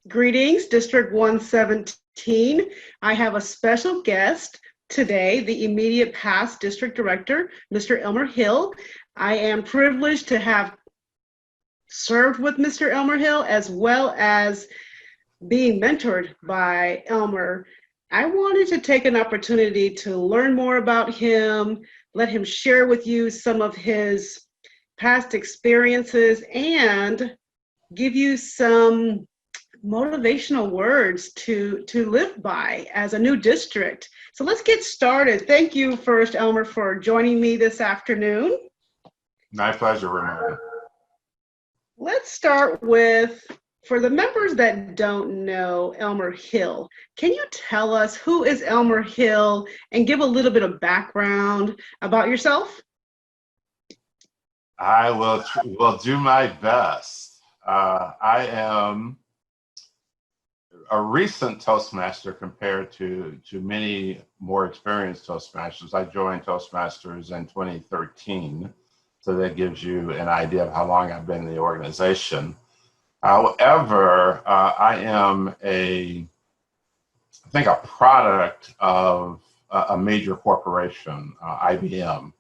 Greetings, District 117. I have a special guest today, the immediate past District Director, Mr. Elmer Hill. I am privileged to have served with Mr. Elmer Hill as well as being mentored by Elmer. I wanted to take an opportunity to learn more about him, let him share with you some of his past experiences, and give you some motivational words to live by as a new district. So let's get started. Thank you first, Elmer, for joining me this afternoon. My pleasure, Ramona. Let's start with, for the members that don't know Elmer Hill, can you tell us who is Elmer Hill and give a little bit of background about yourself? I will do my best. I am a recent Toastmaster compared to many more experienced Toastmasters. I joined Toastmasters in 2013, so that gives you an idea of how long I've been in the organization. However, I am I think a product of a major corporation, IBM.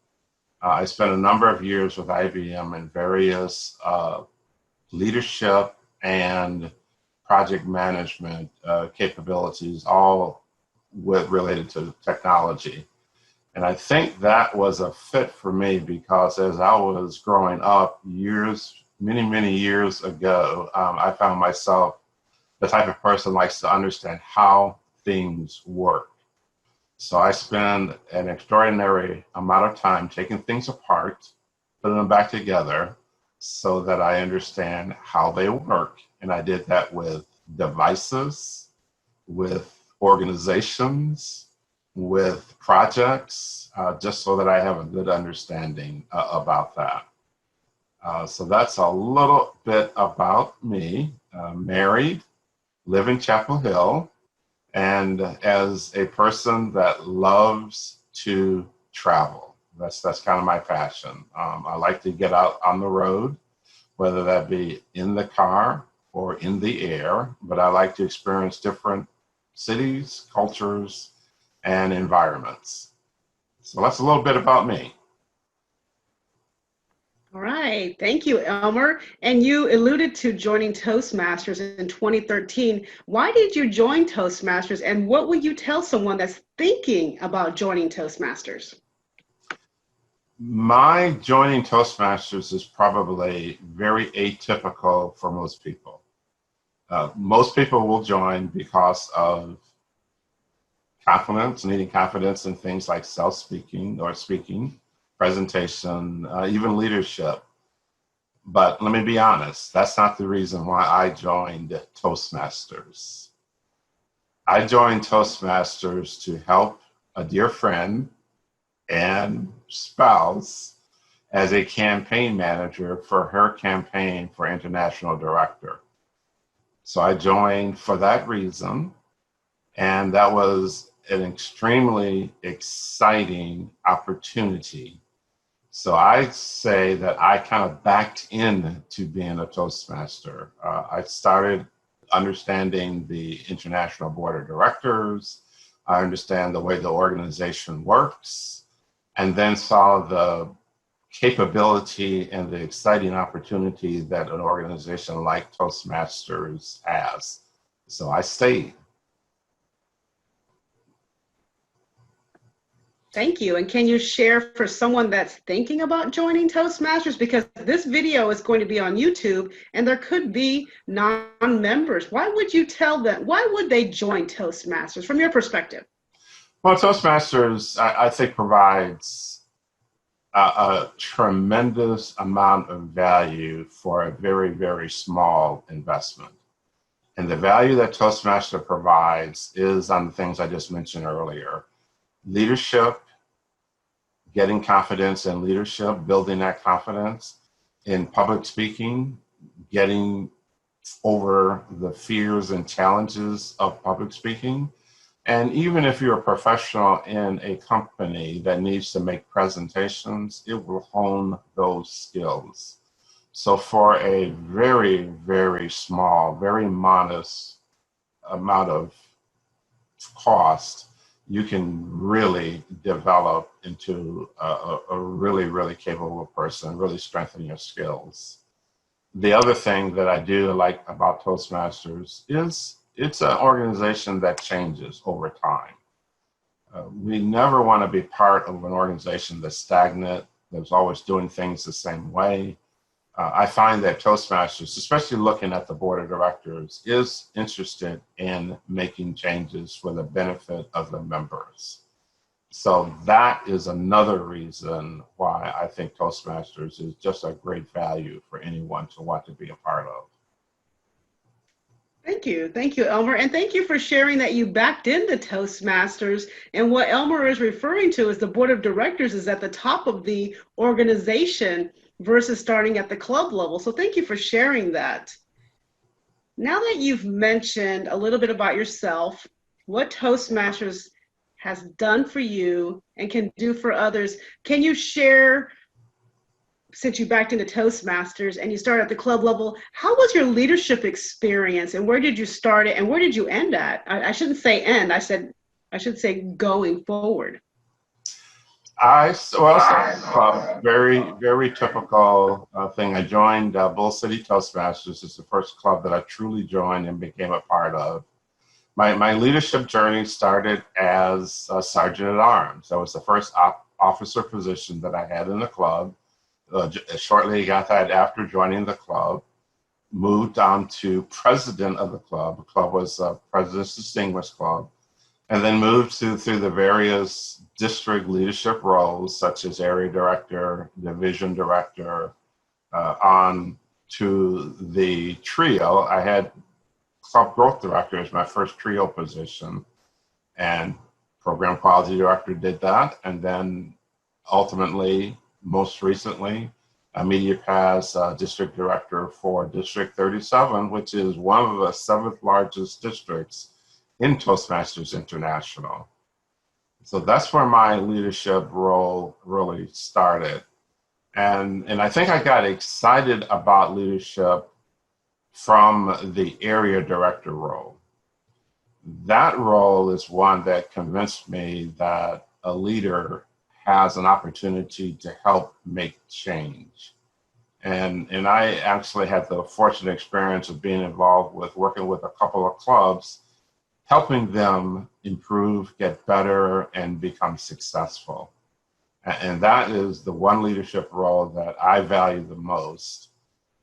I spent a number of years with IBM in various leadership and project management capabilities, all related to technology. And I think that was a fit for me because as I was growing up many years ago, I found myself the type of person who likes to understand how things work. So I spend an extraordinary amount of time taking things apart, putting them back together so that I understand how they work. And I did that with devices, with organizations, with projects, just so that I have a good understanding about that. So that's a little bit about me. Married, live in Chapel Hill, and as a person that loves to travel. That's kind of my passion. I like to get out on the road, whether that be in the car or in the air, but I like to experience different cities, cultures, and environments. So that's a little bit about me. All right, thank you, Elmer. And you alluded to joining Toastmasters in 2013. Why did you join Toastmasters, and what would you tell someone that's thinking about joining Toastmasters? My joining Toastmasters is probably very atypical for most people. Most people will join because of confidence, needing confidence in things like self-speaking or speaking, presentation, even leadership. But let me be honest, that's not the reason why I joined Toastmasters. I joined Toastmasters to help a dear friend and spouse as a campaign manager for her campaign for international director. So I joined for that reason, and that was an extremely exciting opportunity. So I say that I kind of backed into being a Toastmaster. I started understanding the International Board of Directors. I understand the way the organization works, and then saw the capability and the exciting opportunity that an organization like Toastmasters has. So I stayed. Thank you. And can you share for someone that's thinking about joining Toastmasters? Because this video is going to be on YouTube and there could be non-members. Why would you tell them? Why would they join Toastmasters from your perspective? Well, Toastmasters, I think, provides a tremendous amount of value for a very small investment. And the value that Toastmaster provides is on the things I just mentioned earlier. Leadership, getting confidence in leadership, building that confidence in public speaking, getting over the fears and challenges of public speaking. And even if you're a professional in a company that needs to make presentations, it will hone those skills. So for a very, very small, very modest amount of cost, you can really develop into a really, really capable person, really strengthen your skills. The other thing that I do like about Toastmasters is it's an organization that changes over time. We never want to be part of an organization that's stagnant, that's always doing things the same way. I find that Toastmasters, especially looking at the board of directors, is interested in making changes for the benefit of the members. So that is another reason why I think Toastmasters is just a great value for anyone to want to be a part of. Thank you, Elmer, and thank you for sharing that you backed into Toastmasters. And what Elmer is referring to is the board of directors is at the top of the organization versus starting at the club level. So thank you for sharing that. Now that you've mentioned a little bit about yourself, what Toastmasters has done for you and can do for others, can you share, since you backed into Toastmasters and you started at the club level, how was your leadership experience and where did you start it and where did you end at? I shouldn't say end, I should say going forward. Very, very typical thing. I joined Bull City Toastmasters. It's the first club that I truly joined and became a part of. My leadership journey started as a sergeant at arms. That was the first officer position that I had in the club. Shortly got that after joining the club. Moved on to president of the club. The club was President's Distinguished Club. And then moved through the various district leadership roles, such as area director, division director, on to the trio. I had club growth director as my first trio position, and program quality director did that. And then ultimately, most recently, immediate pass district director for District 37, which is one of the 7th largest districts in Toastmasters International. So that's where my leadership role really started. And I think I got excited about leadership from the area director role. That role is one that convinced me that a leader has an opportunity to help make change. And I actually had the fortunate experience of being involved with working with a couple of clubs, helping them improve, get better, and become successful. And that is the one leadership role that I value the most,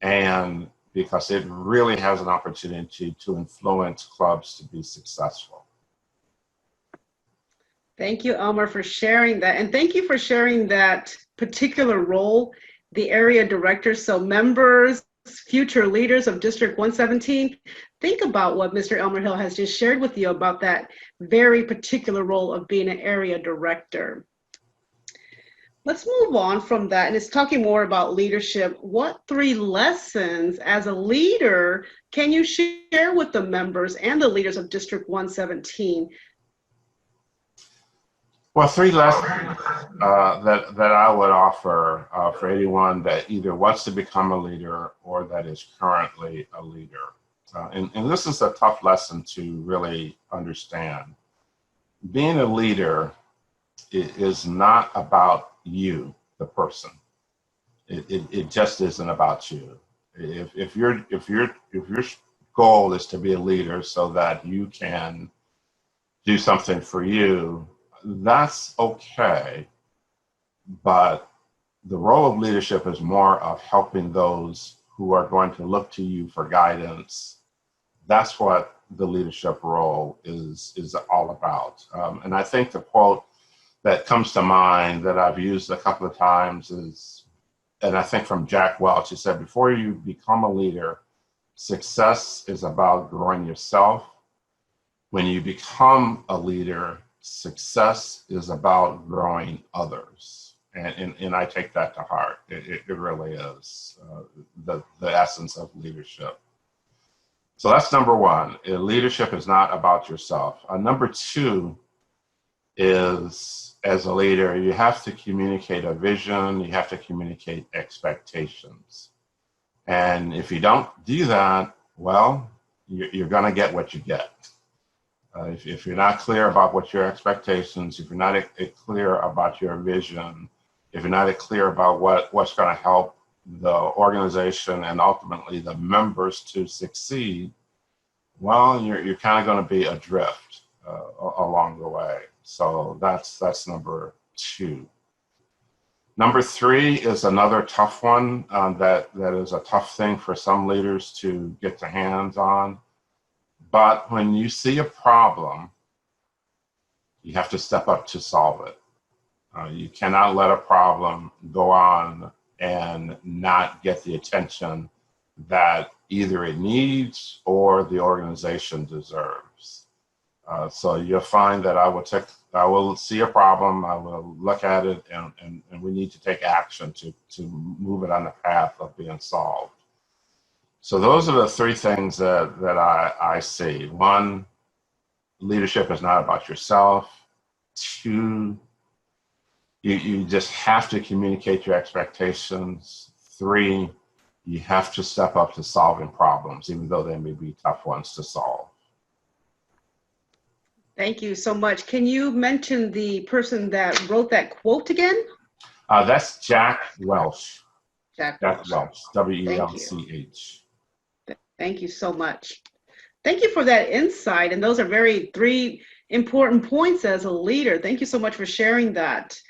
and because it really has an opportunity to influence clubs to be successful. Thank you, Elmer, for sharing that. And thank you for sharing that particular role, the area director. So members, future leaders of District 117, think about what Mr. Elmer Hill has just shared with you about that very particular role of being an area director. Let's move on from that, and it's talking more about leadership. What 3 lessons as a leader can you share with the members and the leaders of District 117? Well, 3 lessons that I would offer for anyone that either wants to become a leader or that is currently a leader. And this is a tough lesson to really understand. Being a leader is not about you, the person. It just isn't about you. If your goal is to be a leader so that you can do something for you, that's okay. But the role of leadership is more of helping those who are going to look to you for guidance. That's what the leadership role is all about. And I think the quote that comes to mind that I've used a couple of times is, and I think from Jack Welch, he said, before you become a leader, success is about growing yourself. When you become a leader, success is about growing others. And I take that to heart. It really is the essence of leadership. So that's number 1. Leadership is not about yourself. Number 2 is, as a leader, you have to communicate a vision, you have to communicate expectations. And if you don't do that, well, you're going to get what you get. If you're not clear about what your expectations, if you're not clear about your vision, if you're not clear about what's going to help the organization and ultimately the members to succeed, well, you're kind of going to be adrift along the way. So that's number 2. Number 3 is another tough one that is a tough thing for some leaders to get their hands on. But when you see a problem, you have to step up to solve it. You cannot let a problem go on and not get the attention that either it needs or the organization deserves. So you'll find that I will see a problem, I will look at it, and we need to take action to move it on the path of being solved. So those are the 3 things that I see. 1, leadership is not about yourself. 2, you just have to communicate your expectations. 3, you have to step up to solving problems, even though they may be tough ones to solve. Thank you so much. Can you mention the person that wrote that quote again? That's Jack Welch. Jack Welch, Thank you. Welch. Thank you so much. Thank you for that insight. And those are 3 important points as a leader. Thank you so much for sharing that.